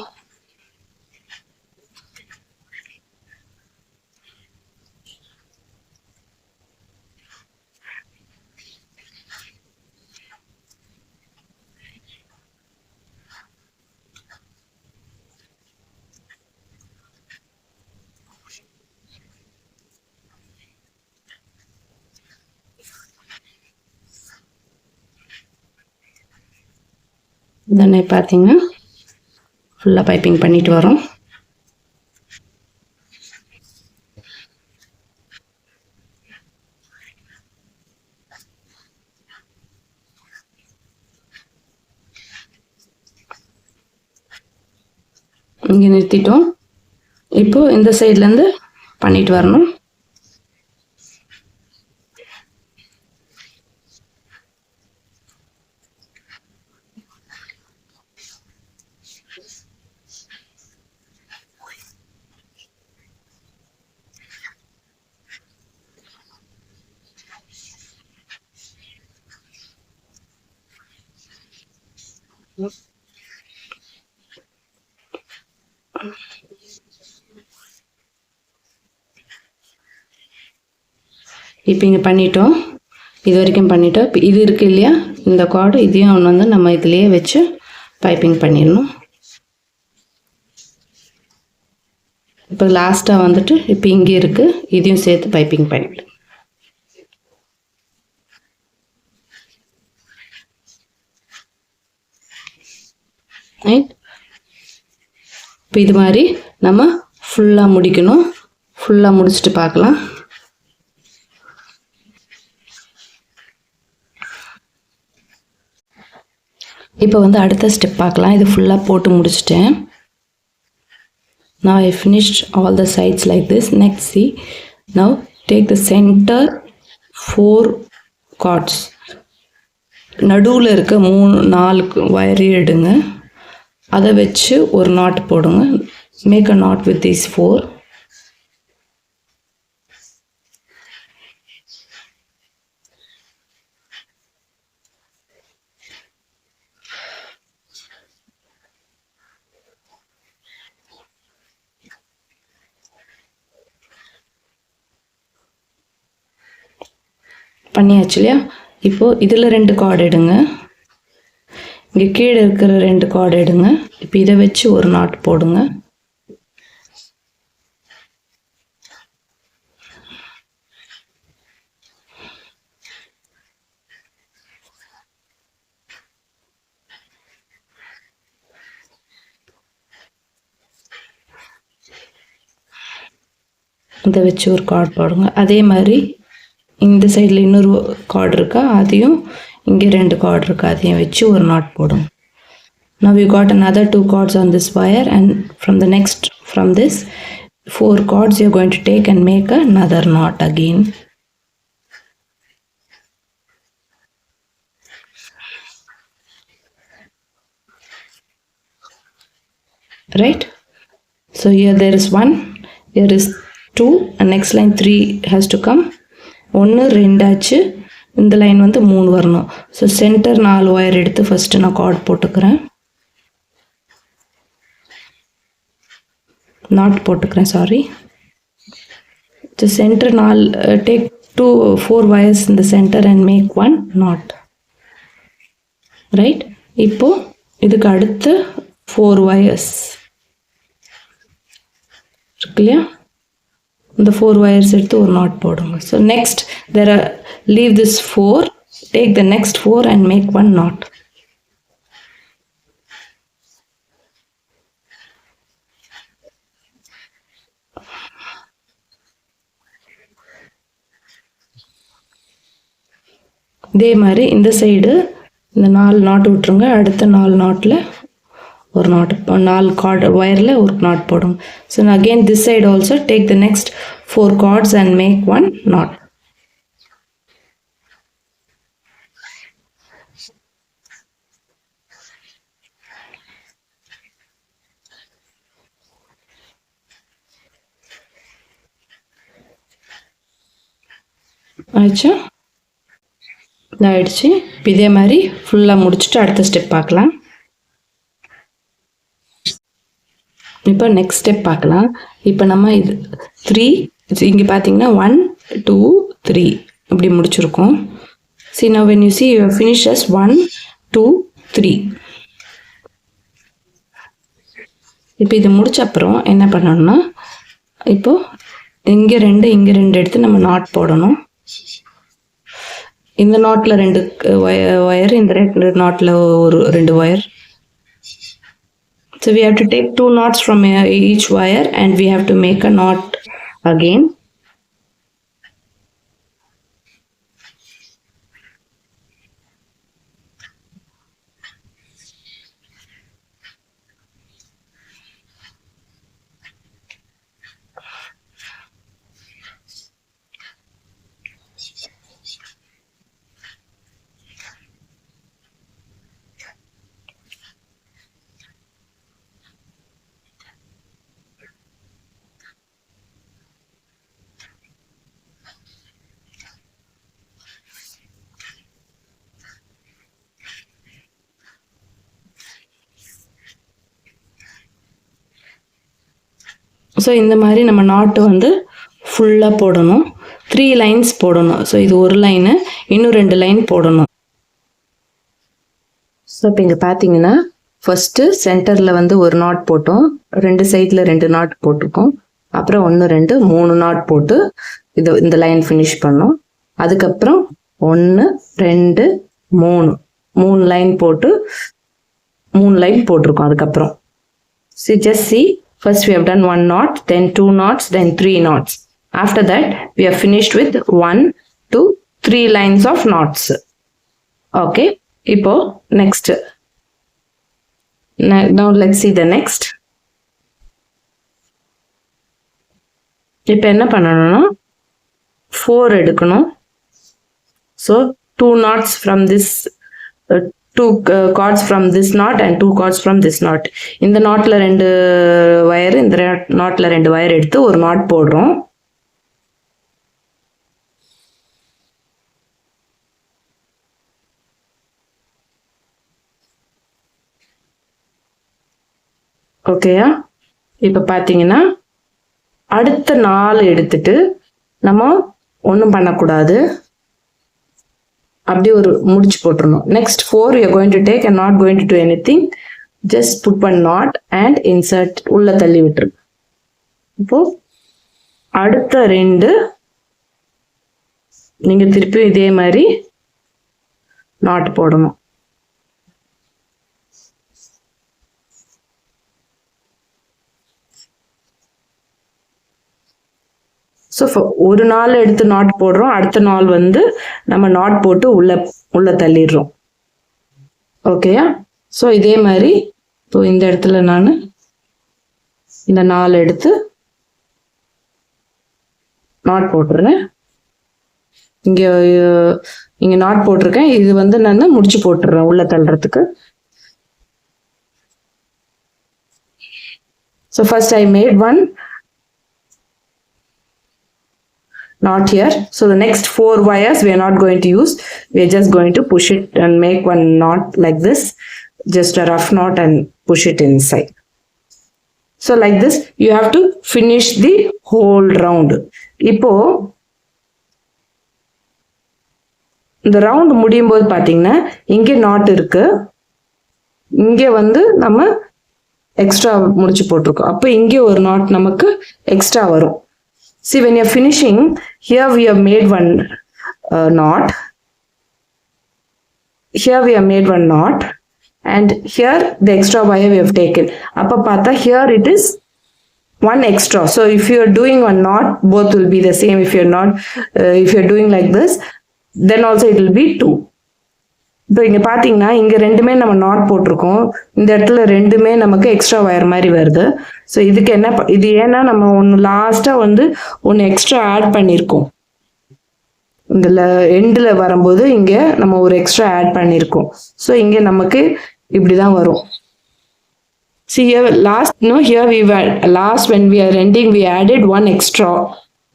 தென் பார்த்தீங்கன்னா ஃபுல்லாக பைப்பிங் பண்ணிட்டு வரோம். இங்கே நிறுத்திட்டோம். இப்போ இந்த சைட்லேருந்து பண்ணிட்டு வரணும். இப்போ இங்கே பண்ணிட்டோம், இது வரைக்கும் பண்ணிட்டோம். இப்போ இது இருக்குது இல்லையா, இந்த கார்டு, இதையும் ஒன்று வந்து நம்ம இதுலேயே வச்சு பைப்பிங் பண்ணிடணும். இப்போ லாஸ்ட்டாக வந்துட்டு இப்போ இங்கே இருக்குது, இதையும் சேர்த்து பைப்பிங் பண்ணிவிடும். ரைட். இப்போ இது மாதிரி நம்ம ஃபுல்லாக முடிக்கணும். ஃபுல்லாக முடிச்சுட்டு பார்க்கலாம். இப்போ வந்து அடுத்த ஸ்டெப் பார்க்கலாம். இது ஃபுல்லாக போட்டு முடிச்சிட்டேன். Now I finished all the sides like this. Next, see, now take the center 4 cords. நடுவில் இருக்க 3-4 வயர் எடுங்க, அதை வச்சு ஒரு நாட் போடுங்க. Make a knot with these 4. பண்ணியாச்சு இல்லையா. இப்போது இதில் 2 கார்டு எடுங்க, இங்கே கீழே இருக்கிற 2 கார்டு எடுங்க. இப்போ இதை வச்சு ஒரு நாட் போடுங்க. இதை வச்சு ஒரு கார்டு போடுங்க. அதே மாதிரி இந்த சைடில் இன்னொரு கார்டு இருக்கா, அதையும் இங்கே 2 கார்டு இருக்கு, அதையும் வச்சு ஒரு நாட் போடும். Now we got another 2 cords on this wire, and from this 4 cords you're going to take and make another knot again. Right? So here there is 1, here is 2, and next line 3 has to come. 1 2 ஆச்சு, இந்த line வந்து 3 வரணும். So centre 4 wire எடுத்து first நான் card போட்டுக்கிறேன், not போட்டுக்கிறேன், sorry. So centre 4, take 4 wires in the center and make 1 knot. Right? இப்போ இதுக்கு அடுத்து 4 wires இருக்கு இல்லையா, இந்த 4 wires எடுத்து ஒரு நாட் போடுங்க. So next leave this 4, take the next 4 and make 1 knot. இதே மாதிரி இந்த சைடு இந்த 4 நாட் விட்டுருங்க, அடுத்த 4 நாட்டில் ஒரு நாட், 4 கார்டு ஒயரில் ஒரு நாட் போடுங்க. So again this side also take the next 4 cords and make 1 knot. ஆயிடுச்சா? ஆயிடுச்சு. இதே மாதிரி ஃபுல்லாக முடிச்சுட்டு அடுத்த ஸ்டெப் பார்க்கலாம். இப்போ நெக்ஸ்ட் ஸ்டெப் பார்க்கலாம். இப்போ நம்ம இது 3, இங்கே பார்த்தீங்கன்னா 1 2 3 இப்படி முடிச்சிருக்கோம். See now when you see you have finished as 1 2 3. இப்போ இது முடிச்ச அப்புறம் என்ன பண்ணணும்னா, இப்போ இங்கே 2 எடுத்து நம்ம நாட் போடணும். இந்த நாட்டில் 2 ஒயர், இந்த 2 நாட்டில் ஒரு 2 wire. So we have to take 2 knots from each wire and we have to make a knot again. So இந்த மாதிரி நம்ம நாட்டு வந்து ஃபுல்லாக போடணும். 3 லைன்ஸ் போடணும். ஸோ இது ஒரு லைனு, இன்னும் 2 லைன் போடணும். ஸோ இப்போ இங்கே பார்த்தீங்கன்னா ஃபஸ்ட்டு சென்டரில் வந்து ஒரு நாட் போட்டோம், 2 சைடில் 2 நாட் போட்டிருக்கோம், அப்புறம் 1 2 3 நாட் போட்டு இந்த லைன் ஃபினிஷ் பண்ணோம். அதுக்கப்புறம் 1 2 3 லைன் போட்டு 3 லைன் போட்டிருக்கோம். அதுக்கப்புறம் just see, first we have done 1 knot, then 2 knots, then 3 knots. After that we have finished with 1 2 3 lines of knots. Okay, இப்போ next, now let's see the next. இப்போ என்ன பண்ணணும்னா 4 எடுக்கணும். So 2 knots from this, 2 cords from this knot and 2 cords from this knot. இந்த நாட்ல 2 wire, இந்த நாட்ல 2 wire எடுத்து ஒரு நாட் போடுறோம். ஓகேயா? இப்போ பார்த்தீங்கன்னா அடுத்த 4 எடுத்துட்டு நம்ம ஒன்றும் பண்ணக்கூடாது, அப்படி ஒரு முடிச்சு போட்டுறணும். Next 4 you are going to take and not going to do anything, just put one knot and insert, உள்ள தள்ளி விட்டுரு. இப்போ அடுத்த 2 நீங்க திருப்பி இதே மாதிரி நாட் போடணும். ஸோ ஒரு நாள் எடுத்து நாட் போடுறோம், அடுத்த நாள் வந்து நம்ம நாட் போட்டு உள்ள தள்ளிடுறோம். ஓகேயா? ஸோ இதே மாதிரி இப்போ இந்த இடத்துல நான் இந்த 4 எடுத்து நாட் போட்டுறேன். இங்க நாட் போட்டிருக்கேன். இது வந்து நான் முடிச்சு போட்டுறேன் உள்ள தள்ளுறதுக்கு. So first I made one knot here. So the next 4 wires we are not going to use. We are just going to push it and make one knot like this. Just a rough knot and push it inside. So like this you have to finish the whole round. இப்போ இந்த round முடியும் போது பாத்தீங்கன்னா இங்கே not இருக்கு, இங்கே வந்து நம்ம எக்ஸ்ட்ரா முடிச்சு போட்டிருக்கோம். அப்போ இங்கே ஒரு நாட் நமக்கு எக்ஸ்ட்ரா வரும். See, when you're finishing, here we have made one knot. Here we have made one knot, and here the extra wire we have taken. Appa pata here it is one extra. So if you are doing one knot, both will be the same. If you're not, if you're doing like this, then also it will be 2. இப்போ இங்கே பார்த்தீங்கன்னா இங்கே ரெண்டுமே நம்ம not போட்டிருக்கோம், இந்த இடத்துல ரெண்டுமே நமக்கு எக்ஸ்ட்ரா வயர் மாதிரி வருது. ஸோ இதுக்கு என்ன இது ஏன்னா நம்ம ஒன்று லாஸ்ட்டாக வந்து ஒன்று எக்ஸ்ட்ரா ஆட் பண்ணியிருக்கோம். இந்த எண்டில் வரும்போது இங்கே நம்ம ஒரு எக்ஸ்ட்ரா ஆட் பண்ணியிருக்கோம். ஸோ இங்கே நமக்கு இப்படி தான் வரும். See here here we were last when we are ending we added one extra.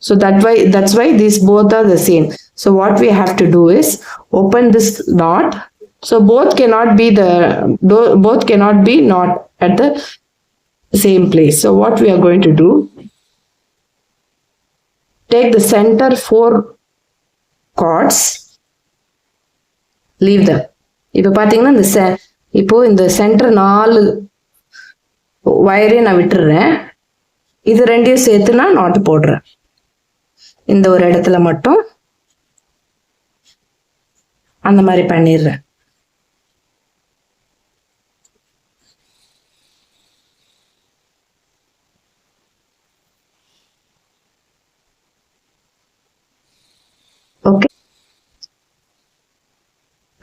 So that's why these both are the same. So what we have to do is open this knot. So both cannot be not at the same place. So what we are going to do, take the center 4 cords, leave them. இப்போ பாத்தீங்கன்னா இப்போ இந்த centre 4 வயரே நான் விட்டுறேன், இது ரெண்டையும் சேர்த்து நான் நாட் போடுறேன். இந்த ஒரு இடத்துல மட்டும் அந்த மாதிரி பண்ணிடுறேன். Okay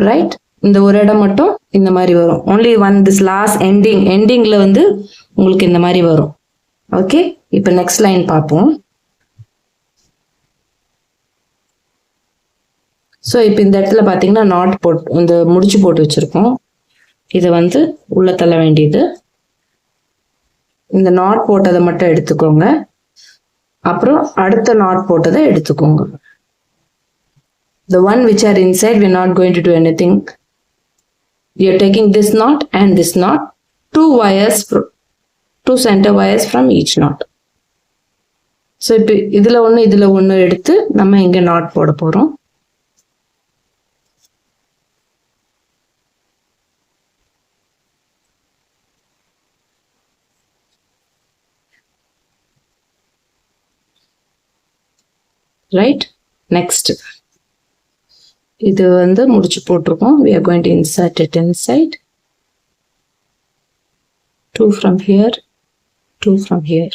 right. இந்த ஒரு இடம் மட்டும் இந்த மாதிரி வரும். only one this last endingல வந்து உங்களுக்கு இந்த மாதிரி வரும். ஓகே, இப்போ நெக்ஸ்ட் லைன் பார்ப்போம். ஸோ இப்போ இந்த இடத்துல பார்த்தீங்கன்னா நாட் இந்த முடிச்சு போட்டு வச்சுருக்கோம். இதை வந்து உள்ள தள்ள வேண்டியது. இந்த நாட் போட்டதை மட்டும் எடுத்துக்கோங்க, அப்புறம் அடுத்த நாட் போட்டதை எடுத்துக்கோங்க. The one which are inside we are not going to do anything. We are taking this knot and this knot, 2 center wires from each knot. So இப்போ இதுல ஒன்று எடுத்து நம்ம இங்க நாட் போட போறோம். ரைட், நெக்ஸ்ட் இது வந்து முடிச்சு போட்டிருக்கோம். we are going to insert it inside. 2 from here, 2 from here.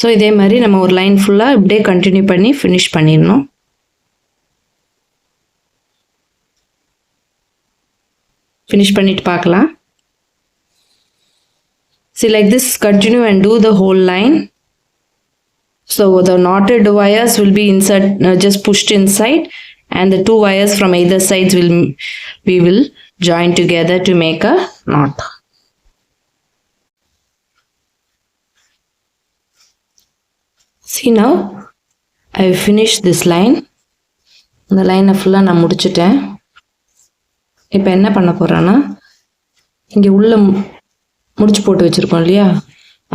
So இதே மாதிரி நம்ம ஒரு லைன் ஃபுல்லாக இப்படியே கண்டினியூ பண்ணி ஃபினிஷ் பண்ணிடணும். ஃபினிஷ் பண்ணிட்டு பார்க்கலாம். See, like this, continue and do the whole line. So the knotted wires will be just pushed inside, and the 2 wires from either sides we will join together to make a knot. See, now I have finished this line. இந்த லைனை ஃபுல்லாக நான் முடிச்சிட்டேன். இப்போ என்ன பண்ண போகிறேன்னா, இங்கே உள்ள முடிச்சு போட்டு வச்சுருக்கோம் இல்லையா,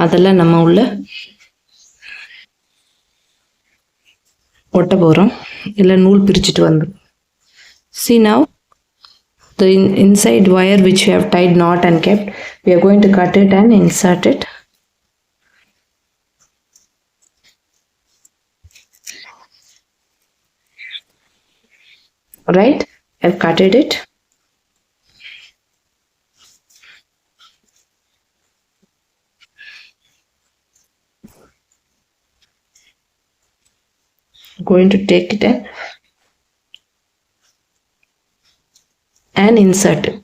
அதெல்லாம் நம்ம உள்ள ஒட்ட போகிறோம். இல்லை நூல் பிரிச்சுட்டு வந்துடும். See now, the inside wire which we have tied knot and kept, we are going to cut it and insert it. right? I've cutted it. Going to take it and insert it.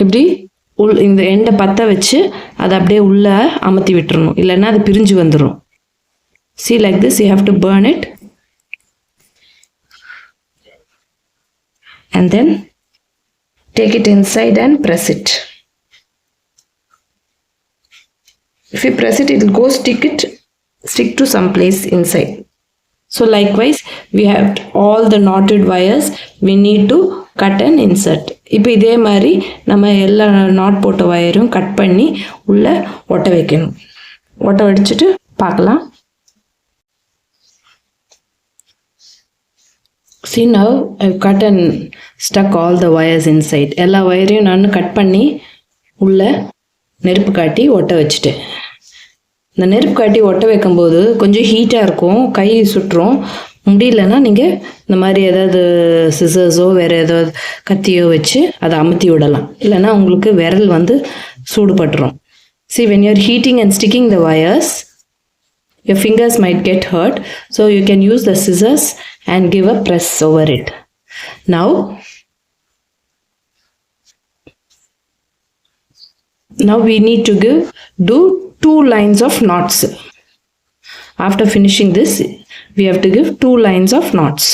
இப்படி இந்த எண்டை பற்ற வச்சு அதை அப்படியே உள்ள அமர்த்தி விட்டுறணும், இல்லைன்னா அது பிரிஞ்சு வந்துடும். See, like this you have to burn it and then take it inside and press it. If you press it, it will go stick to some place inside. So likewise we have all the knotted wires we need to cut and insert. இப்போ இதே மாதிரி நம்ம எல்லா not போட்ட வயரும் cut பண்ணி உள்ள ஒட்ட வைக்கணும். ஒட்ட வச்சுட்டு பார்க்கலாம். See, now I've cut and stuck all the wires inside. எல்லா வயரையும் நான் கட் பண்ணி உள்ள நெருப்பு காட்டி ஒட்ட வச்சுட்டேன். இந்த நெருப்பு காட்டி ஒட்ட வைக்கும்போது கொஞ்சம் ஹீட்டாக இருக்கும், கை சுட்டுரும். முடியலன்னா நீங்கள் இந்த மாதிரி ஏதாவது சிசர்ஸோ வேறு ஏதாவது கத்தியோ வச்சு அதை அமுத்தி விடலாம், இல்லைன்னா உங்களுக்கு விரல் வந்து சூடுபட்டுரும். See, when you're heating and sticking the wires, your fingers might get hurt, so you can use the scissors and give a press over it. Now we need to do 2 lines of knots. After finishing this, we have to give 2 lines of knots.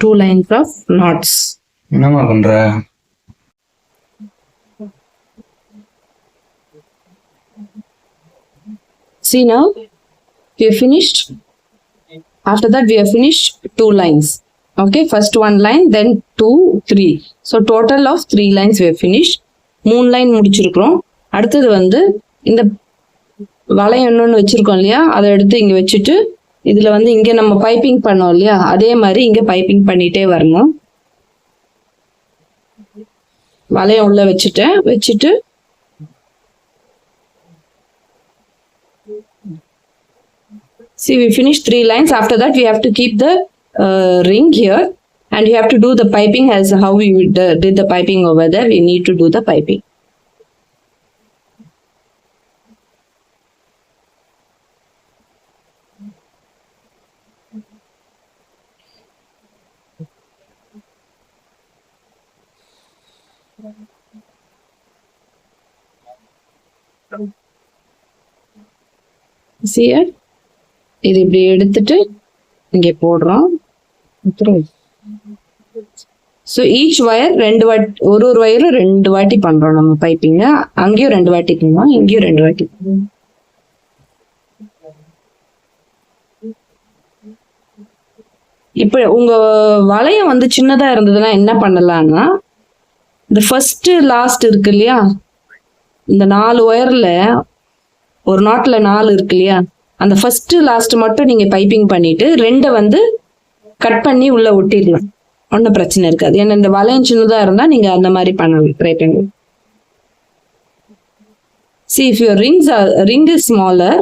Two lines of knots. என்னமா பண்ற? See, now we have finished. After that we have finished 2 lines. Okay, first 1 line, then 2, 3. So total of 3 lines we have finished. 3 line முடிச்சிருக்கிறோம். அடுத்தது வந்து இந்த வளையம் இன்னொன்று வச்சிருக்கோம் இல்லையா, அதை எடுத்து இங்க வச்சுட்டு இதுல வந்து இங்க நம்ம பைப்பிங் பண்ணோம் இல்லையா, அதே மாதிரி இங்க பைப்பிங் பண்ணிட்டே வரணும். வளையம் உள்ள வச்சுட்டு see, we finished 3 lines. After that we have to keep the ring here and you have to do the piping as how we did the piping over there. We need to do the piping. See here? இது இப்படி எடுத்துட்டு இங்கே போடுறோம். So each wire 2 வாட்டி, ஒரு வயரும் 2 வாட்டி பண்றோம் நம்ம பைப்பிங்க. அங்கேயும் 2 வாட்டி பண்ணுவோம், இங்கேயும் 2 வாட்டி. இப்ப உங்க வளையம் வந்து சின்னதா இருந்ததுன்னா என்ன பண்ணலாம்னா, இந்த ஃபர்ஸ்ட் லாஸ்ட் இருக்கு இல்லையா, இந்த 4 ஒயர்ல ஒரு நாட்ல 4 இருக்கு இல்லையா, அந்த ஃபர்ஸ்ட் லாஸ்ட் மட்டும் நீங்க பைப்பிங் பண்ணிட்டு 2 வந்து கட் பண்ணி உள்ள ஒட்டிடலாம், ஒன்றும் பிரச்சனை இருக்காது. ஏன்னா இந்த வளையம் சின்னதா இருந்தா நீங்க அந்த மாதிரி பண்ணலாம், ட்ரை பண்ணி. See, if your ring is smaller,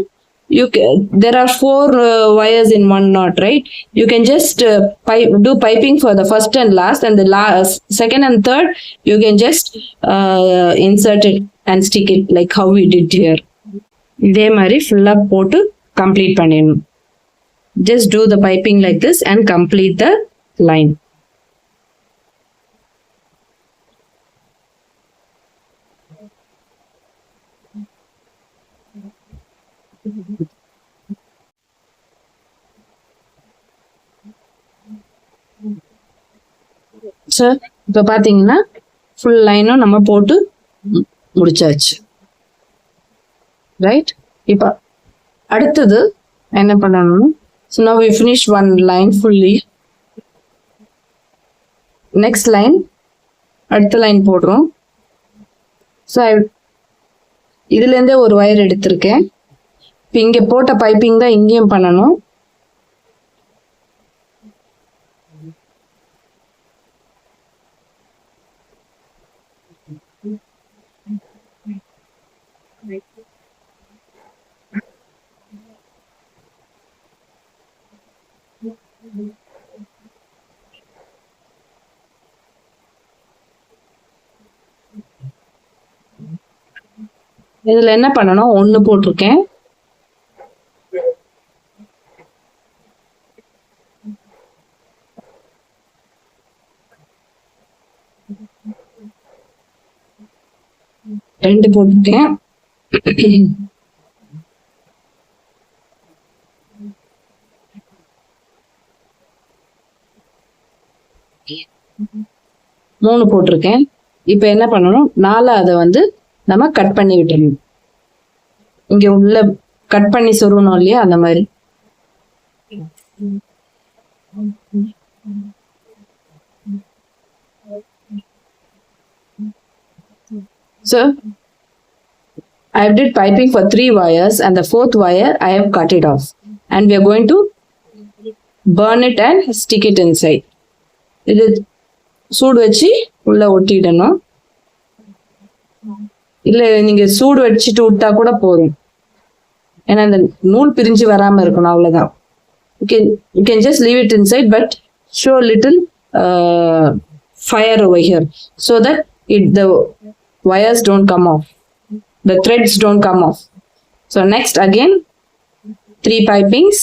there are 4 wires in one knot, right? You can just do piping for the first and last, and the second and third you can just insert it and stick it like how we did here. இதே மாதிரி ஃபுல்லா போட்டு complete பண்ணிடணும். Just do the piping like this and complete the line. Sir, இப்போ பார்த்தீங்கன்னா full லைனும் நம்ம போட்டு முடிச்சாச்சு, ரைட்? இப்போ அடுத்தது என்ன பண்ணணும்? So now we finish 1 line fully. Next line அடுத்த லைன் போடுறோம். ஸோ இதுலேருந்தே ஒரு ஒயர் எடுத்திருக்கேன். இப்போ இங்கே போட்ட பைப்பிங் தான் இங்கேயும் பண்ணணும். இதுல என்ன பண்ணணும், 1 போட்டிருக்கேன். ரெண்டு போட்டிருக்கேன். மூணு போட்டிருக்கேன். இப்ப என்ன பண்ணணும், 4ஆவது வந்து நம்ம கட் பண்ணி விட்டுறணும். இங்க உள்ள கட் பண்ணி சொருகணும் இல்லையா, அந்த மாதிரி. So I have did piping for 3 wires and the 4th wire I have cut it off and we are going to burn it and stick it inside. இது சூடு வச்சு உள்ள ஒட்டிடணும். இல்ல நீங்க சூடு வச்சுட்டு விட்டா கூட போதும், ஏன்னா இந்த நூல் பிரிஞ்சு வராம இருக்கணும், அவ்வளவுதான். You can just leave it inside but show a little fire over here so that the wires don't come off, the threads don't come off. So next again 3 pipings.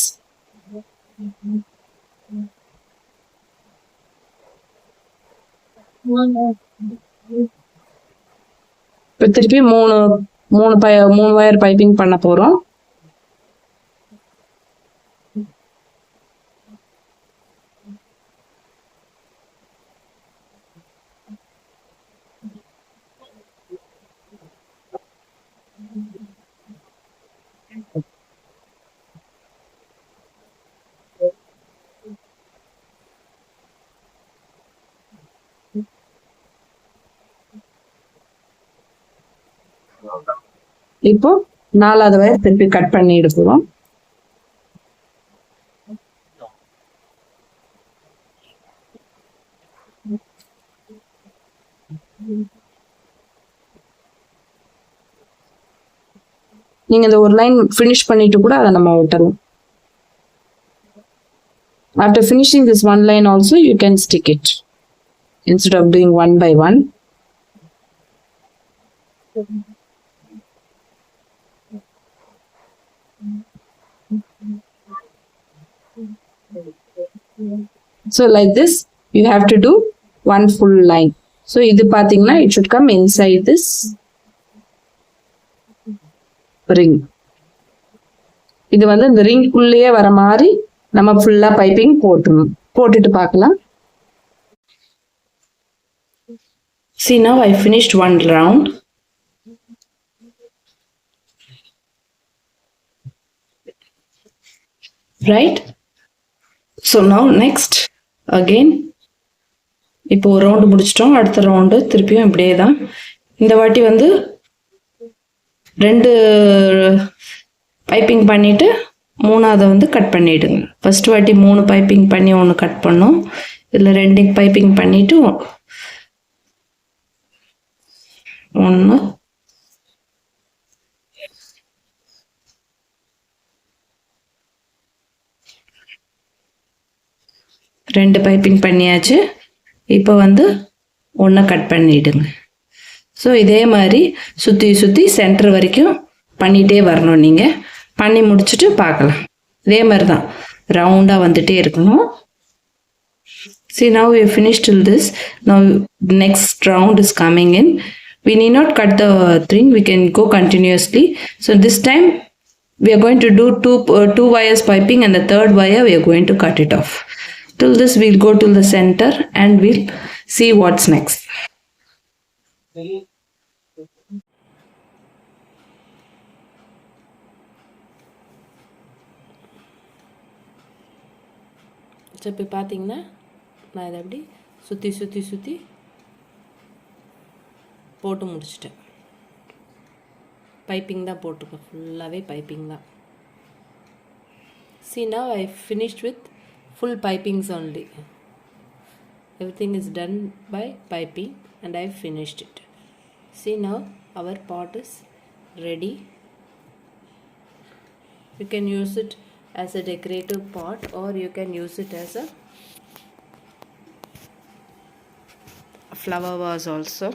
இப்போ திருப்பி மூணு வயர் பைப்பிங் பண்ண போறோம். இப்போ 4ஆவது wire திருப்பி cut பண்ணி எடுக்கிறோம். நீங்க இந்த ஒரு லைன் ஃபினிஷ் பண்ணிட்டு கூட அதை நம்ம விட்டுறோம். After finishing this one line also you can stick it instead of doing one by one. So like this you have to do one full line. So இது பாத்தீங்கன்னா it should come inside this ring. இது வந்து இந்த ring குள்ளேயே வர மாதிரி நம்ம ஃபுல்லா piping போட்டுட்டு பார்க்கலாம். See, now I finished one round. Right? So now next again இப்போ ஒரு ரவுண்டு முடிச்சிட்டோம். அடுத்த ரவுண்டு திருப்பியும் இப்படியே தான். இந்த வாட்டி வந்து 2 பைப்பிங் பண்ணிட்டு 3ஆவது வந்து கட் பண்ணிடுங்க. ஃபர்ஸ்ட் வாட்டி 3 பைப்பிங் பண்ணி 1 கட் பண்ணோம். இதில் 2 பைப்பிங் பண்ணிட்டு 1 2 பைப்பிங் பண்ணியாச்சு. இப்போ வந்து 1 கட் பண்ணிடுங்க. ஸோ இதே மாதிரி சுற்றி சென்டர் வரைக்கும் பண்ணிகிட்டே வரணும். நீங்கள் பண்ணி முடிச்சுட்டு பார்க்கலாம். இதே மாதிரி தான் ரவுண்டாக வந்துட்டே இருக்கணும். See, now we have finished till this. Now next round is coming in. We need not cut the thing. We can go continuously. So this time we are going to do two wires piping and the third wire we are going to cut it off. Till this we'll go to the center and we'll see what's next. So இப்போ பார்த்தீங்கன்னா நான் இதை அப்படி சுற்றி சுற்றி சுற்றி போட்டு முடிச்சிட்டேன். பைப்பிங் தான் போட்டிருக்கேன், ஃபுல்லாகவே பைப்பிங் தான். See, now I finished with full pipings only. Everything is done by piping and I finished it. See, now our pot is ready. You can use it as a decorative pot or you can use it as a flower vase also.